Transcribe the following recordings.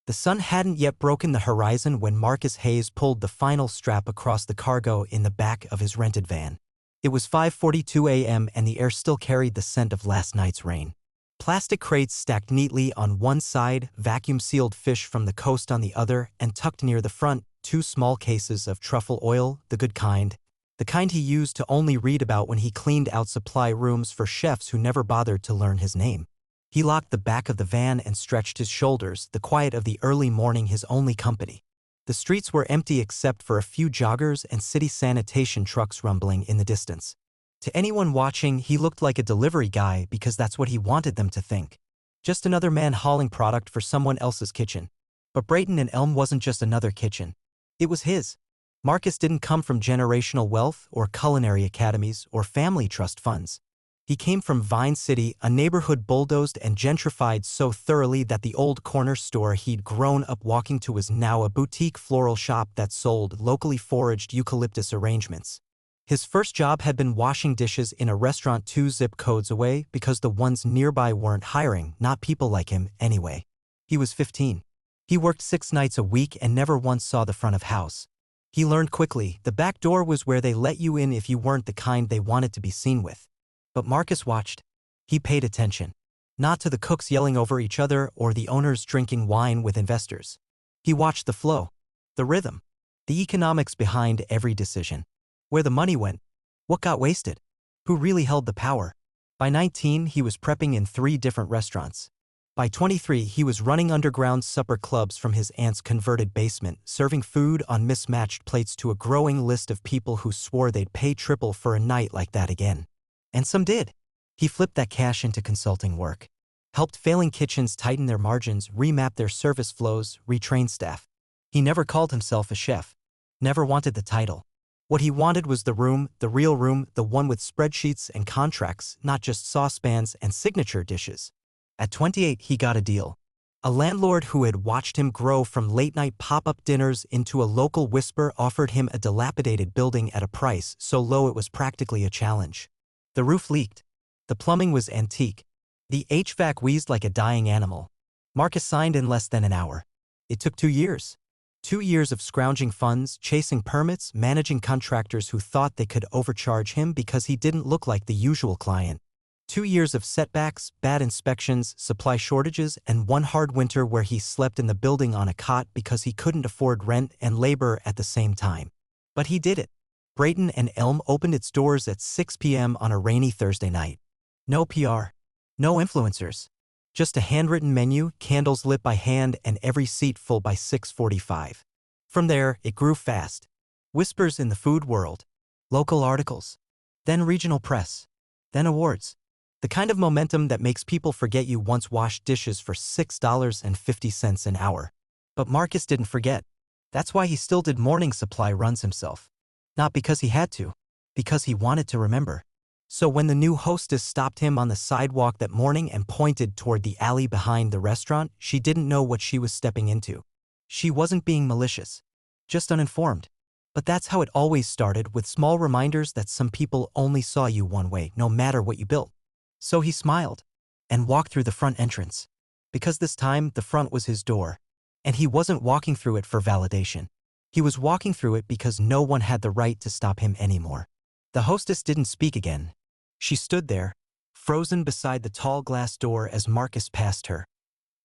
The sun hadn't yet broken the horizon when Marcus Hayes pulled the final strap across the cargo in the back of his rented van. It was 5:42 a.m. and the air still carried the scent of last night's rain. Plastic crates stacked neatly on one side, vacuum-sealed fish from the coast on the other, and tucked near the front, 2 small cases of truffle oil, the good kind. The kind he used to only read about when he cleaned out supply rooms for chefs who never bothered to learn his name. He locked the back of the van and stretched his shoulders, the quiet of the early morning his only company. The streets were empty except for a few joggers and city sanitation trucks rumbling in the distance. To anyone watching, he looked like a delivery guy because that's what he wanted them to think. Just another man hauling product for someone else's kitchen. But Brayton and Elm wasn't just another kitchen. It was his. Marcus didn't come from generational wealth or culinary academies or family trust funds. He came from Vine City, a neighborhood bulldozed and gentrified so thoroughly that the old corner store he'd grown up walking to was now a boutique floral shop that sold locally foraged eucalyptus arrangements. His first job had been washing dishes in a restaurant 2 zip codes away because the ones nearby weren't hiring, not people like him, anyway. He was 15. He worked 6 nights a week and never once saw the front of house. He learned quickly, the back door was where they let you in if you weren't the kind they wanted to be seen with. But Marcus watched. He paid attention. Not to the cooks yelling over each other or the owners drinking wine with investors. He watched the flow, the rhythm, the economics behind every decision. Where the money went, what got wasted, who really held the power. By 19, he was prepping in 3 different restaurants. By 23, he was running underground supper clubs from his aunt's converted basement, serving food on mismatched plates to a growing list of people who swore they'd pay triple for a night like that again. And some did. He flipped that cash into consulting work. Helped failing kitchens tighten their margins, remap their service flows, retrain staff. He never called himself a chef. Never wanted the title. What he wanted was the room, the real room, the one with spreadsheets and contracts, not just saucepans and signature dishes. At 28, he got a deal. A landlord who had watched him grow from late-night pop-up dinners into a local whisper offered him a dilapidated building at a price so low it was practically a challenge. The roof leaked. The plumbing was antique. The HVAC wheezed like a dying animal. Marcus signed in less than an hour. It took 2 years. 2 years of scrounging funds, chasing permits, managing contractors who thought they could overcharge him because he didn't look like the usual client. 2 years of setbacks, bad inspections, supply shortages, and one hard winter where he slept in the building on a cot because he couldn't afford rent and labor at the same time. But he did it. Brayton and Elm opened its doors at 6 p.m. on a rainy Thursday night. No PR. No influencers. Just a handwritten menu, candles lit by hand, and every seat full by 6:45. From there, it grew fast. Whispers in the food world. Local articles. Then regional press. Then awards. The kind of momentum that makes people forget you once washed dishes for $6.50 an hour. But Marcus didn't forget. That's why he still did morning supply runs himself. Not because he had to. Because he wanted to remember. So when the new hostess stopped him on the sidewalk that morning and pointed toward the alley behind the restaurant, she didn't know what she was stepping into. She wasn't being malicious. Just uninformed. But that's how it always started, with small reminders that some people only saw you one way, no matter what you built. So he smiled. And walked through the front entrance. Because this time, the front was his door. And he wasn't walking through it for validation. He was walking through it because no one had the right to stop him anymore. The hostess didn't speak again. She stood there, frozen beside the tall glass door as Marcus passed her,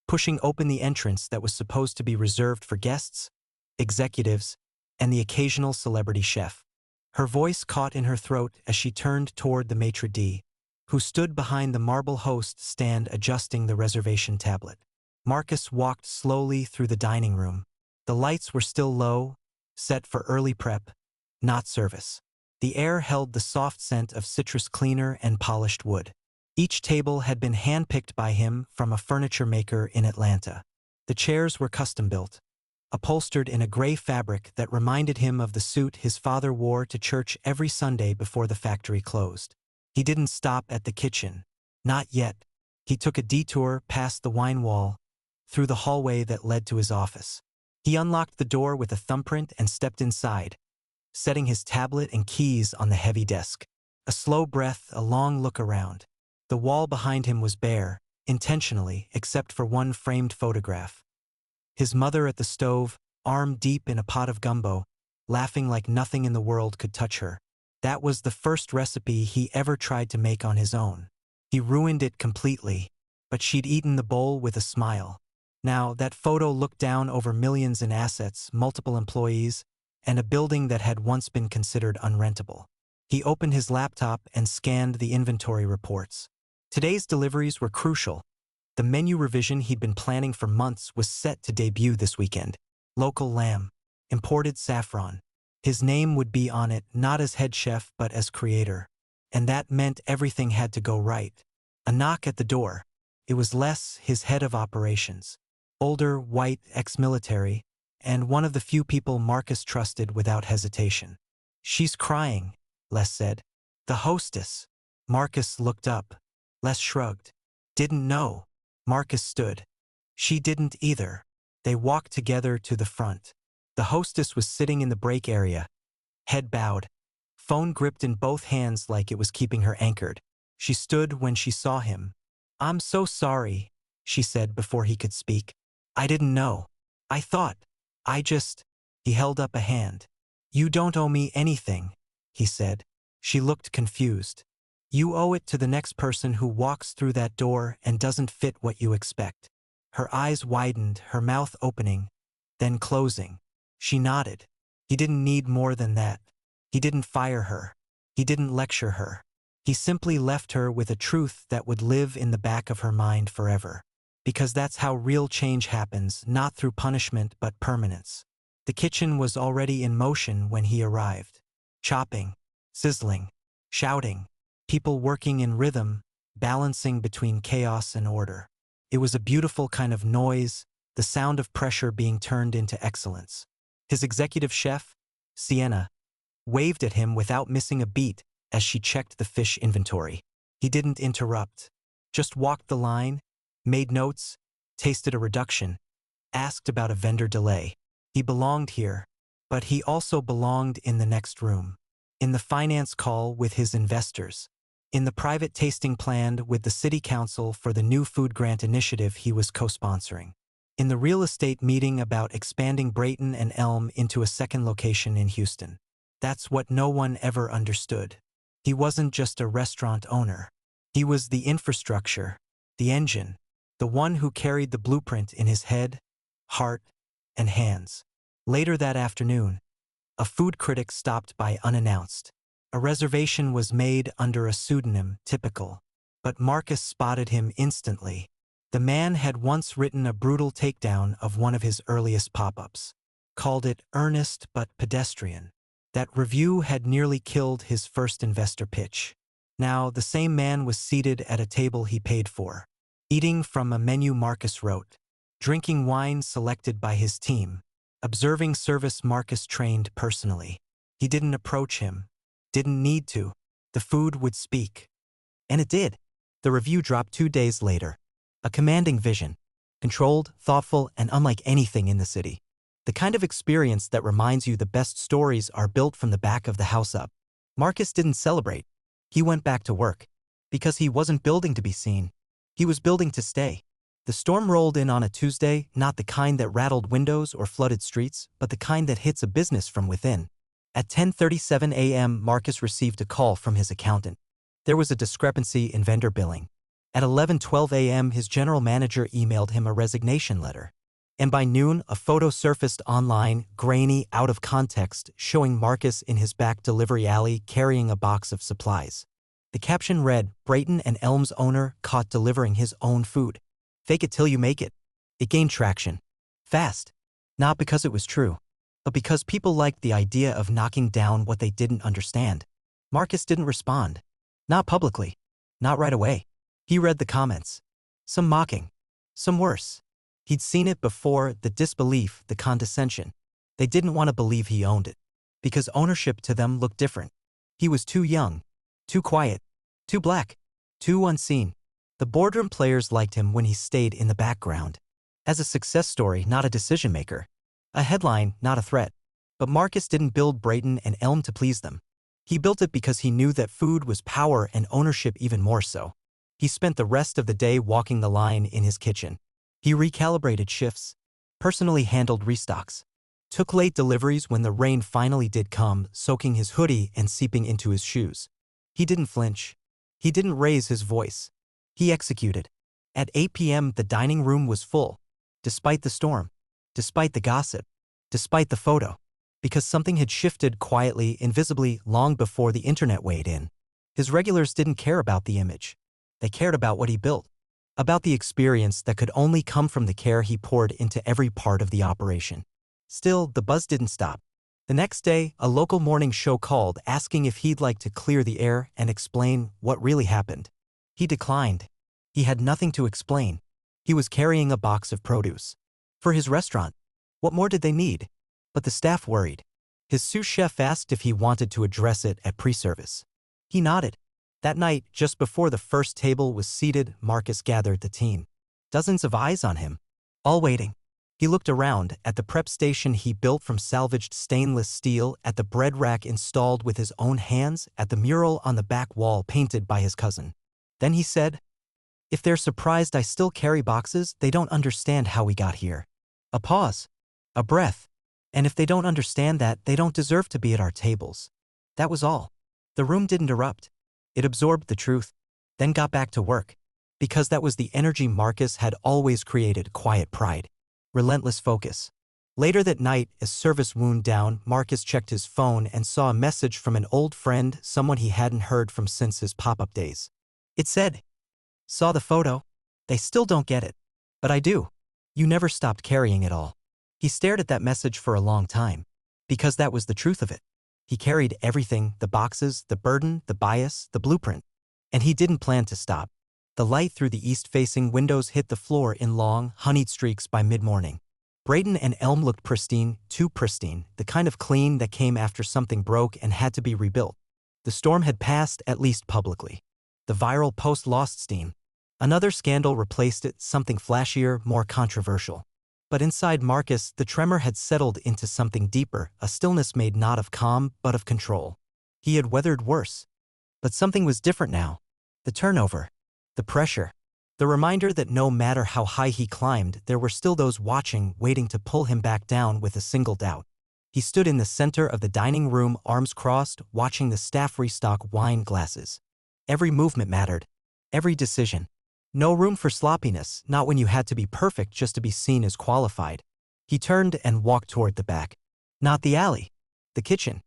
pushing open the entrance that was supposed to be reserved for guests, executives, and the occasional celebrity chef. Her voice caught in her throat as she turned toward the maitre d', who stood behind the marble host stand adjusting the reservation tablet. Marcus walked slowly through the dining room. The lights were still low, set for early prep, not service. The air held the soft scent of citrus cleaner and polished wood. Each table had been handpicked by him from a furniture maker in Atlanta. The chairs were custom-built, upholstered in a gray fabric that reminded him of the suit his father wore to church every Sunday before the factory closed. He didn't stop at the kitchen. Not yet. He took a detour past the wine wall, through the hallway that led to his office. He unlocked the door with a thumbprint and stepped inside, setting his tablet and keys on the heavy desk. A slow breath, a long look around. The wall behind him was bare, intentionally, except for one framed photograph. His mother at the stove, arm deep in a pot of gumbo, laughing like nothing in the world could touch her. That was the first recipe he ever tried to make on his own. He ruined it completely, but she'd eaten the bowl with a smile. Now, that photo looked down over millions in assets, multiple employees, and a building that had once been considered unrentable. He opened his laptop and scanned the inventory reports. Today's deliveries were crucial. The menu revision he'd been planning for months was set to debut this weekend. Local lamb, imported saffron. His name would be on it not as head chef but as creator. And that meant everything had to go right. A knock at the door. It was Les, his head of operations. Older, white, ex-military, and one of the few people Marcus trusted without hesitation. "She's crying," Les said. "The hostess." Marcus looked up. Les shrugged. "Didn't know." Marcus stood. "She didn't either." They walked together to the front. The hostess was sitting in the break area, head bowed, phone gripped in both hands like it was keeping her anchored. She stood when she saw him. "I'm so sorry," she said before he could speak. "I didn't know. I thought. He held up a hand. "You don't owe me anything," he said. She looked confused. "You owe it to the next person who walks through that door and doesn't fit what you expect." Her eyes widened, her mouth opening, then closing. She nodded. He didn't need more than that. He didn't fire her. He didn't lecture her. He simply left her with a truth that would live in the back of her mind forever. Because that's how real change happens, not through punishment but permanence. The kitchen was already in motion when he arrived. Chopping, sizzling, shouting, people working in rhythm, balancing between chaos and order. It was a beautiful kind of noise, the sound of pressure being turned into excellence. His executive chef, Sienna, waved at him without missing a beat as she checked the fish inventory. He didn't interrupt, just walked the line, made notes, tasted a reduction, asked about a vendor delay. He belonged here, but he also belonged in the next room. In the finance call with his investors. In the private tasting planned with the city council for the new food grant initiative he was co-sponsoring. In the real estate meeting about expanding Brayton and Elm into a second location in Houston. That's what no one ever understood. He wasn't just a restaurant owner. He was the infrastructure, the engine, the one who carried the blueprint in his head, heart, and hands. Later that afternoon, a food critic stopped by unannounced. A reservation was made under a pseudonym, typical, but Marcus spotted him instantly. The man had once written a brutal takedown of one of his earliest pop-ups, called it earnest but pedestrian. That review had nearly killed his first investor pitch. Now, the same man was seated at a table he paid for, eating from a menu Marcus wrote, drinking wine selected by his team, observing service Marcus trained personally. He didn't approach him, didn't need to. The food would speak. And it did. The review dropped 2 days later. A commanding vision, controlled, thoughtful, and unlike anything in the city. The kind of experience that reminds you the best stories are built from the back of the house up. Marcus didn't celebrate. He went back to work. Because he wasn't building to be seen. He was building to stay. The storm rolled in on a Tuesday, not the kind that rattled windows or flooded streets, but the kind that hits a business from within. At 10:37 a.m., Marcus received a call from his accountant. There was a discrepancy in vendor billing. At 11:12 a.m., his general manager emailed him a resignation letter. And by noon, a photo surfaced online, grainy, out of context, showing Marcus in his back delivery alley carrying a box of supplies. The caption read, "Brayton and Elm's owner caught delivering his own food. Fake it till you make it." It gained traction. Fast. Not because it was true, but because people liked the idea of knocking down what they didn't understand. Marcus didn't respond. Not publicly. Not right away. He read the comments. Some mocking. Some worse. He'd seen it before, the disbelief, the condescension. They didn't want to believe he owned it. Because ownership to them looked different. He was too young. Too quiet. Too black. Too unseen. The boardroom players liked him when he stayed in the background. As a success story, not a decision maker. A headline, not a threat. But Marcus didn't build Brayton and Elm to please them. He built it because he knew that food was power and ownership even more so. He spent the rest of the day walking the line in his kitchen. He recalibrated shifts, Personally handled restocks. Took late deliveries when the rain finally did come, soaking his hoodie and seeping into his shoes. He didn't flinch. He didn't raise his voice. He executed. At 8 p.m. the dining room was full. Despite the storm. Despite the gossip. Despite the photo. Because something had shifted quietly, invisibly, long before the internet weighed in. His regulars didn't care about the image. They cared about what he built. About the experience that could only come from the care he poured into every part of the operation. Still, the buzz didn't stop. The next day, a local morning show called asking if he'd like to clear the air and explain what really happened. He declined. He had nothing to explain. He was carrying a box of produce. For his restaurant. What more did they need? But the staff worried. His sous chef asked if he wanted to address it at pre-service. He nodded. That night, just before the first table was seated, Marcus gathered the team. Dozens of eyes on him. All waiting. He looked around at the prep station he built from salvaged stainless steel, at the bread rack installed with his own hands, at the mural on the back wall painted by his cousin. Then he said, "If they're surprised I still carry boxes, they don't understand how we got here." A pause. A breath. And if they don't understand that, they don't deserve to be at our tables. That was all. The room didn't erupt. It absorbed the truth, then got back to work. Because that was the energy Marcus had always created: quiet pride. Relentless focus. Later that night, as service wound down, Marcus checked his phone and saw a message from an old friend, someone he hadn't heard from since his pop-up days. It said, "Saw the photo? They still don't get it. But I do. You never stopped carrying it all." He stared at that message for a long time. Because that was the truth of it. He carried everything: the boxes, the burden, the bias, the blueprint. And he didn't plan to stop. The light through the east-facing windows hit the floor in long, honeyed streaks by mid-morning. Brayton and Elm looked pristine, too pristine, the kind of clean that came after something broke and had to be rebuilt. The storm had passed, at least publicly. The viral post lost steam. Another scandal replaced it, something flashier, more controversial. But inside Marcus, the tremor had settled into something deeper, a stillness made not of calm, but of control. He had weathered worse. But something was different now. The turnover. The pressure. The reminder that no matter how high he climbed, there were still those watching, waiting to pull him back down with a single doubt. He stood in the center of the dining room, arms crossed, watching the staff restock wine glasses. Every movement mattered. Every decision. No room for sloppiness, not when you had to be perfect just to be seen as qualified. He turned and walked toward the back. Not the alley. The kitchen.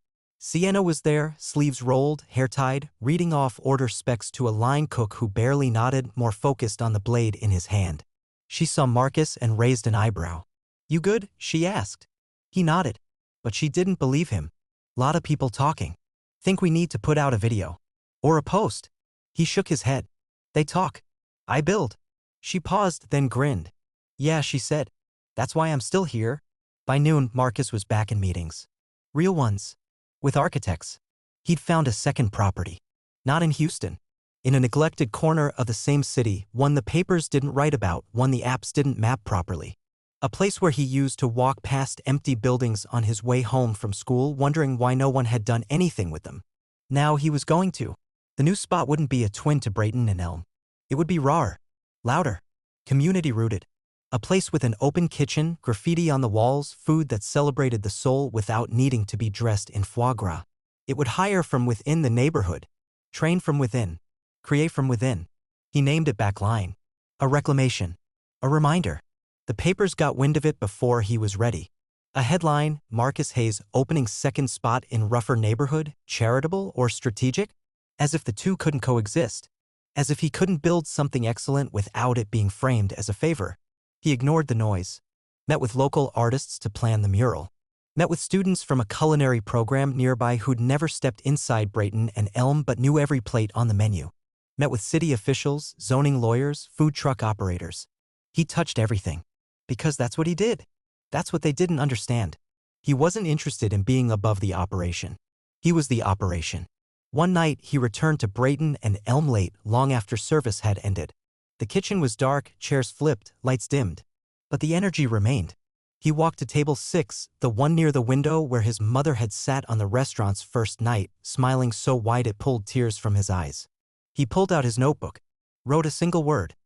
Sienna was there, sleeves rolled, hair tied, reading off order specs to a line cook who barely nodded, more focused on the blade in his hand. She saw Marcus and raised an eyebrow. "You good?" she asked. He nodded. But she didn't believe him. "Lot of people talking. Think we need to put out a video. Or a post." He shook his head. "They talk. I build." She paused, then grinned. "Yeah," she said. "That's why I'm still here." By noon, Marcus was back in meetings. Real ones. With architects. He'd found a second property. Not in Houston. In a neglected corner of the same city, one the papers didn't write about, one the apps didn't map properly. A place where he used to walk past empty buildings on his way home from school, wondering why no one had done anything with them. Now he was going to. The new spot wouldn't be a twin to Brayton and Elm. It would be rawer. Louder. Community-rooted. A place with an open kitchen, graffiti on the walls, food that celebrated the soul without needing to be dressed in foie gras. It would hire from within the neighborhood. Train from within. Create from within. He named it Backline. A reclamation. A reminder. The papers got wind of it before he was ready. A headline: Marcus Hayes opening second spot in rougher neighborhood, charitable or strategic? As if the two couldn't coexist. As if he couldn't build something excellent without it being framed as a favor. He ignored the noise. Met with local artists to plan the mural. Met with students from a culinary program nearby who'd never stepped inside Brayton and Elm but knew every plate on the menu. Met with city officials, zoning lawyers, food truck operators. He touched everything. Because that's what he did. That's what they didn't understand. He wasn't interested in being above the operation. He was the operation. One night, he returned to Brayton and Elm late, long after service had ended. The kitchen was dark, chairs flipped, lights dimmed. But the energy remained. He walked to table 6, the one near the window where his mother had sat on the restaurant's first night, smiling so wide it pulled tears from his eyes. He pulled out his notebook. Wrote a single word.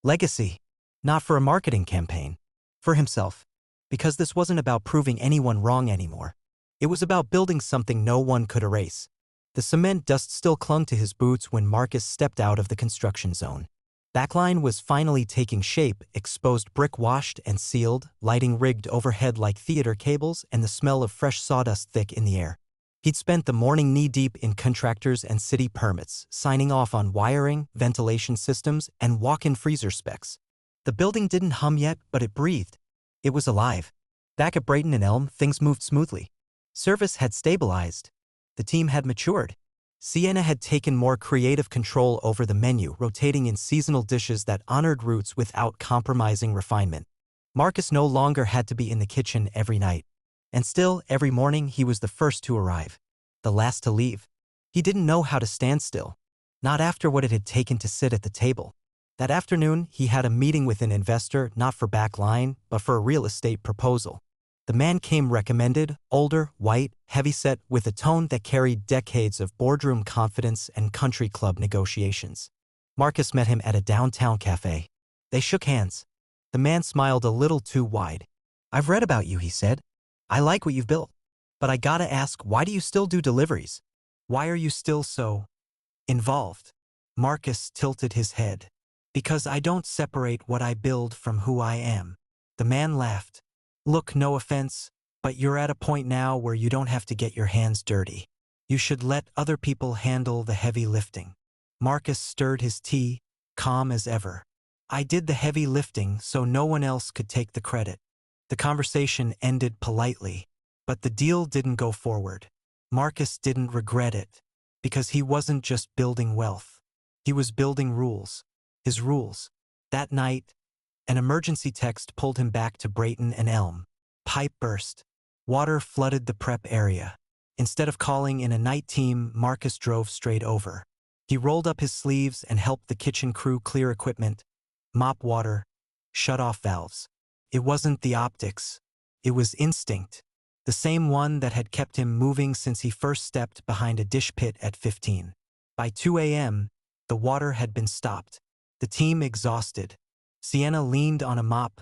Legacy. Not for a marketing campaign. For himself. Because this wasn't about proving anyone wrong anymore. It was about building something no one could erase. The cement dust still clung to his boots when Marcus stepped out of the construction zone. Backline was finally taking shape, exposed brick washed and sealed, lighting rigged overhead like theater cables, and the smell of fresh sawdust thick in the air. He'd spent the morning knee-deep in contractors and city permits, signing off on wiring, ventilation systems, and walk-in freezer specs. The building didn't hum yet, but it breathed. It was alive. Back at Brayton and Elm, things moved smoothly. Service had stabilized. The team had matured. Sienna had taken more creative control over the menu, rotating in seasonal dishes that honored roots without compromising refinement. Marcus no longer had to be in the kitchen every night. And still, every morning he was the first to arrive, the last to leave. He didn't know how to stand still, not after what it had taken to sit at the table. That afternoon, he had a meeting with an investor, not for backline, but for a real estate proposal. The man came recommended, older, white, heavyset, with a tone that carried decades of boardroom confidence and country club negotiations. Marcus met him at a downtown cafe. They shook hands. The man smiled a little too wide. "I've read about you," he said. "I like what you've built. But I gotta ask, why do you still do deliveries? Why are you still so involved?" Marcus tilted his head. "Because I don't separate what I build from who I am." The man laughed. "Look, no offense, but you're at a point now where you don't have to get your hands dirty. You should let other people handle the heavy lifting." Marcus stirred his tea, calm as ever. "I did the heavy lifting so no one else could take the credit." The conversation ended politely, but the deal didn't go forward. Marcus didn't regret it, because he wasn't just building wealth. He was building rules. His rules. That night, an emergency text pulled him back to Brayton and Elm. Pipe burst. Water flooded the prep area. Instead of calling in a night team, Marcus drove straight over. He rolled up his sleeves and helped the kitchen crew clear equipment, mop water, shut off valves. It wasn't the optics. It was instinct. The same one that had kept him moving since he first stepped behind a dish pit at 15. By 2 a.m., the water had been stopped. The team exhausted. Sienna leaned on a mop,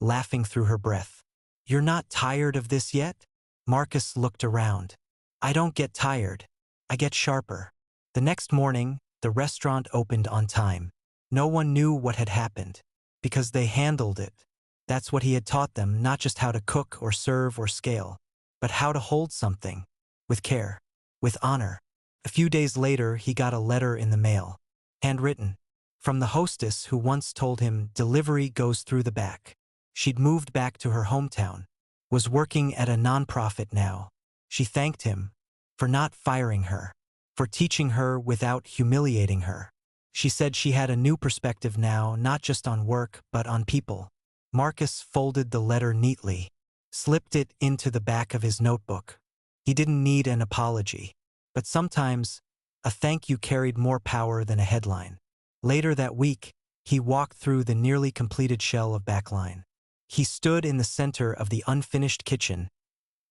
laughing through her breath. "You're not tired of this yet?" Marcus looked around. "I don't get tired. I get sharper." The next morning, the restaurant opened on time. No one knew what had happened, because they handled it. That's what he had taught them, not just how to cook or serve or scale, but how to hold something, with care, with honor. A few days later, he got a letter in the mail, handwritten, from the hostess who once told him delivery goes through the back. She'd moved back to her hometown, was working at a nonprofit now. She thanked him for not firing her, for teaching her without humiliating her. She said she had a new perspective now, not just on work, but on people. Marcus folded the letter neatly, slipped it into the back of his notebook. He didn't need an apology, but sometimes a thank you carried more power than a headline. Later that week, he walked through the nearly completed shell of Backline. He stood in the center of the unfinished kitchen,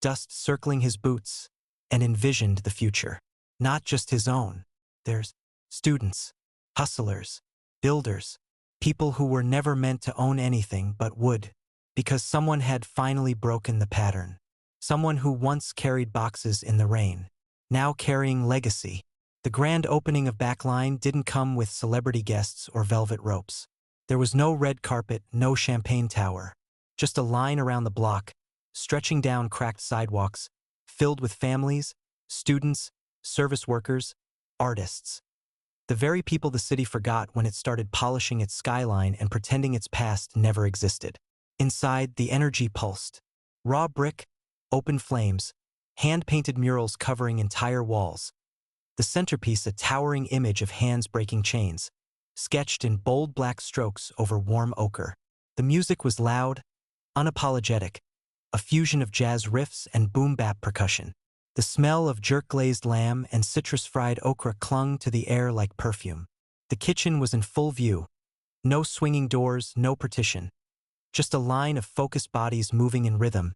dust circling his boots, and envisioned the future. Not just his own. There's students, hustlers, builders, people who were never meant to own anything but would, because someone had finally broken the pattern. Someone who once carried boxes in the rain, now carrying legacy. The grand opening of Backline didn't come with celebrity guests or velvet ropes. There was no red carpet, no champagne tower. Just a line around the block, stretching down cracked sidewalks, filled with families, students, service workers, artists. The very people the city forgot when it started polishing its skyline and pretending its past never existed. Inside, the energy pulsed. Raw brick, open flames, hand-painted murals covering entire walls. The centerpiece, a towering image of hands breaking chains, sketched in bold black strokes over warm ochre. The music was loud, unapologetic, a fusion of jazz riffs and boom-bap percussion. The smell of jerk-glazed lamb and citrus-fried okra clung to the air like perfume. The kitchen was in full view. No swinging doors, no partition. Just a line of focused bodies moving in rhythm,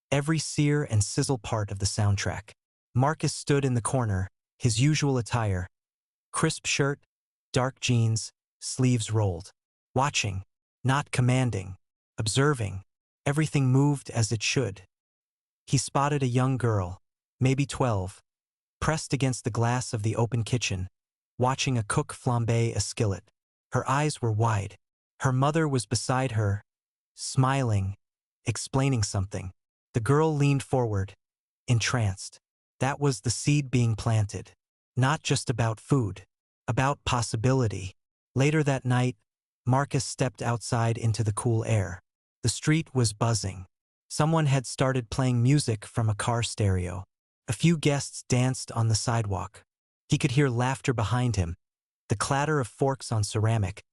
every sear and sizzle part of the soundtrack. Marcus stood in the corner, his usual attire, crisp shirt, dark jeans, sleeves rolled. Watching, not commanding, observing. Everything moved as it should. He spotted a young girl, maybe 12, pressed against the glass of the open kitchen, watching a cook flambe a skillet. Her eyes were wide. Her mother was beside her, smiling, explaining something. The girl leaned forward, entranced. That was the seed being planted. Not just about food, about possibility. Later that night, Marcus stepped outside into the cool air. The street was buzzing. Someone had started playing music from a car stereo. A few guests danced on the sidewalk. He could hear laughter behind him, the clatter of forks on ceramic,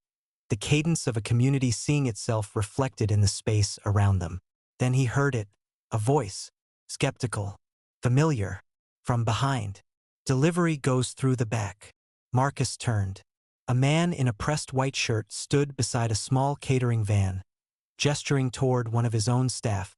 the cadence of a community seeing itself reflected in the space around them. Then he heard it, a voice, skeptical, familiar, from behind. Delivery goes through the back. Marcus turned. A man in a pressed white shirt stood beside a small catering van, gesturing toward one of his own staff,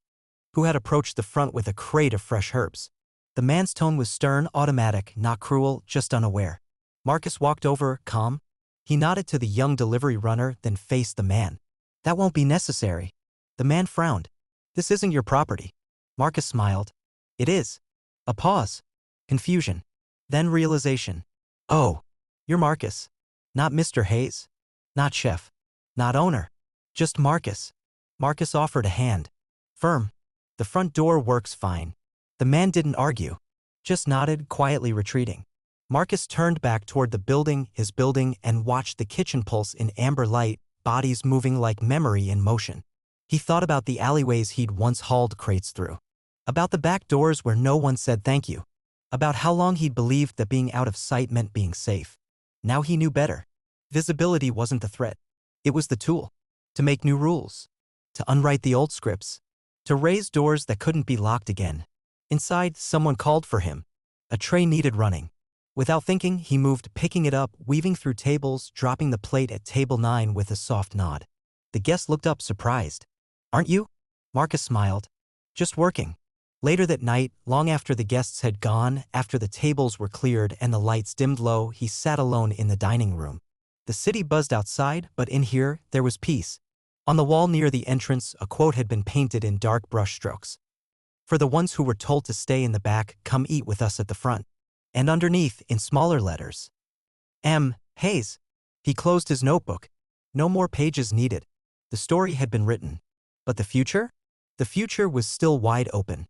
who had approached the front with a crate of fresh herbs. The man's tone was stern, automatic, not cruel, just unaware. Marcus walked over, calm. He nodded to the young delivery runner, then faced the man. "That won't be necessary." The man frowned. "This isn't your property." Marcus smiled. "It is." A pause. Confusion. Then realization. "Oh, you're Marcus. Not Mr. Hayes. Not chef. Not owner. Just Marcus." Marcus offered a hand. Firm. "The front door works fine." The man didn't argue, just nodded, quietly retreating. Marcus turned back toward his building, and watched the kitchen pulse in amber light, bodies moving like memory in motion. He thought about the alleyways he'd once hauled crates through, about the back doors where no one said thank you, about how long he'd believed that being out of sight meant being safe. Now he knew better. Visibility wasn't the threat. It was the tool. To make new rules. To unwrite the old scripts. To raise doors that couldn't be locked again. Inside, someone called for him. A tray needed running. Without thinking, he moved, picking it up, weaving through tables, dropping the plate at table 9 with a soft nod. The guest looked up, surprised. "Aren't you?" Marcus smiled. "Just working." Later that night, long after the guests had gone, after the tables were cleared and the lights dimmed low, he sat alone in the dining room. The city buzzed outside, but in here, there was peace. On the wall near the entrance, a quote had been painted in dark brushstrokes. "For the ones who were told to stay in the back, come eat with us at the front." And underneath, in smaller letters, M. Hayes. He closed his notebook. No more pages needed. The story had been written. But the future? The future was still wide open.